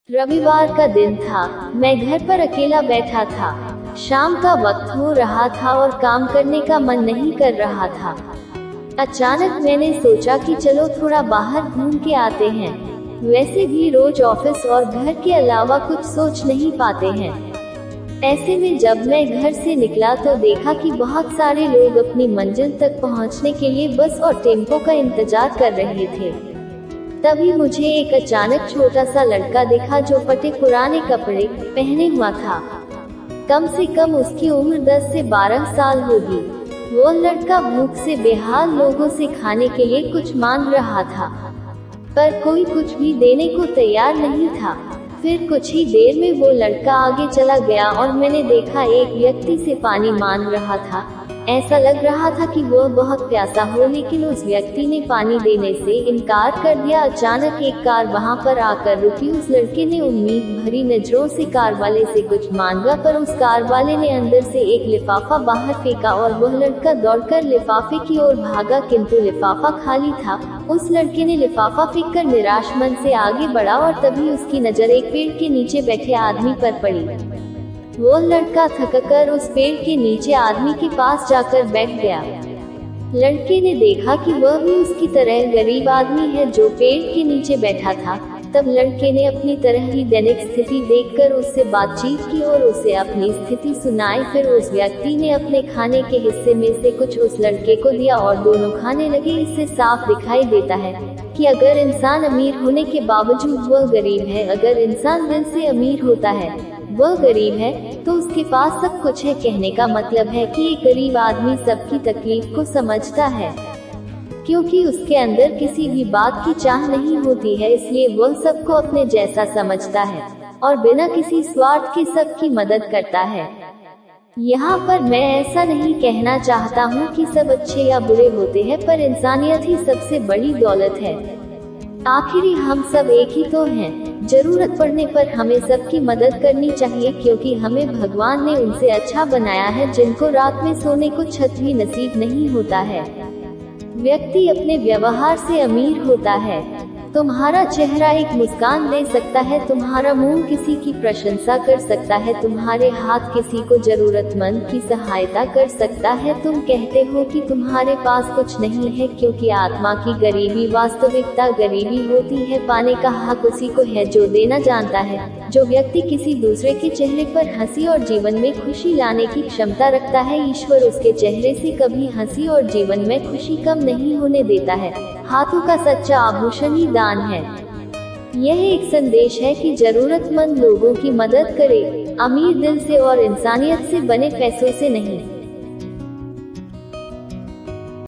रविवार का दिन था। मैं घर पर अकेला बैठा था। शाम का वक्त हो रहा था और काम करने का मन नहीं कर रहा था। अचानक मैंने सोचा कि चलो थोड़ा बाहर घूम के आते हैं। वैसे भी रोज ऑफिस और घर के अलावा कुछ सोच नहीं पाते हैं। ऐसे में जब मैं घर से निकला तो देखा कि बहुत सारे लोग अपनी मंजिल तक पहुंचने के लिए बस और टेम्पो का इंतजार कर रहे थे। तभी मुझे एक अचानक छोटा सा लड़का दिखा जो फटे पुराने कपड़े पहने हुआ था। कम से कम उसकी उम्र 10 से 12 साल होगी। वो लड़का भूख से बेहाल लोगों से खाने के लिए कुछ मांग रहा था, पर कोई कुछ भी देने को तैयार नहीं था। फिर कुछ ही देर में वो लड़का आगे चला गया और मैंने देखा एक व्यक्ति से पानी मांग रहा था। ऐसा लग रहा था कि वो बहुत प्यासा हो, लेकिन उस व्यक्ति ने पानी देने से इनकार कर दिया। अचानक एक कार वहां पर आकर रुकी। उस लड़के ने उम्मीद भरी नजरों से कार वाले से कुछ मांगा, पर उस कार वाले ने अंदर से एक लिफाफा बाहर फेंका और वह लड़का दौड़कर लिफाफे की ओर भागा, किंतु लिफाफा खाली था। उस लड़के ने लिफाफा फेंककर निराश मन से आगे बढ़ा और तभी उसकी नजर एक पेड़ के नीचे बैठे आदमी पर पड़ी। वो लड़का थककर उस पेड़ के नीचे आदमी के पास जाकर बैठ गया। लड़के ने देखा कि वह भी उसकी तरह गरीब आदमी है जो पेड़ के नीचे बैठा था। तब लड़के ने अपनी तरह ही दैनिक स्थिति देखकर उससे बातचीत की और उसे अपनी स्थिति सुनाई। फिर उस व्यक्ति ने अपने खाने के हिस्से में से कुछ उस लड़के को दिया और दोनों खाने लगे। इससे साफ दिखाई देता है कि अगर इंसान अमीर होने के बावजूद वह गरीब है, अगर इंसान दिल से अमीर होता है, वह गरीब है, तो उसके पास सब कुछ है। कहने का मतलब है कि एक गरीब आदमी सबकी तकलीफ को समझता है, क्योंकि उसके अंदर किसी भी बात की चाह नहीं होती है, इसलिए वह सबको अपने जैसा समझता है और बिना किसी स्वार्थ के सबकी मदद करता है। यहाँ पर मैं ऐसा नहीं कहना चाहता हूँ कि सब अच्छे या बुरे होते हैं, पर इंसानियत ही सबसे बड़ी दौलत है। आखिरी हम सब एक ही तो हैं। जरूरत पड़ने पर हमें सबकी मदद करनी चाहिए, क्योंकि हमें भगवान ने उनसे अच्छा बनाया है जिनको रात में सोने को छत भी नसीब नहीं होता है। व्यक्ति अपने व्यवहार से अमीर होता है। तुम्हारा चेहरा एक मुस्कान दे सकता है, तुम्हारा मुंह किसी की प्रशंसा कर सकता है, तुम्हारे हाथ किसी को जरूरतमंद की सहायता कर सकता है। तुम कहते हो कि तुम्हारे पास कुछ नहीं है, क्योंकि आत्मा की गरीबी वास्तविकता गरीबी होती है। पाने का हक उसी को है जो देना जानता है। जो व्यक्ति किसी दूसरे के चेहरे पर हंसी और जीवन में खुशी लाने की क्षमता रखता है, ईश्वर उसके चेहरे से कभी हंसी और जीवन में खुशी कम नहीं होने देता है। हाथों का सच्चा आभूषण ही दान है। यह एक संदेश है कि जरूरतमंद लोगों की मदद करें, अमीर दिल से और इंसानियत से बने पैसों से नहीं।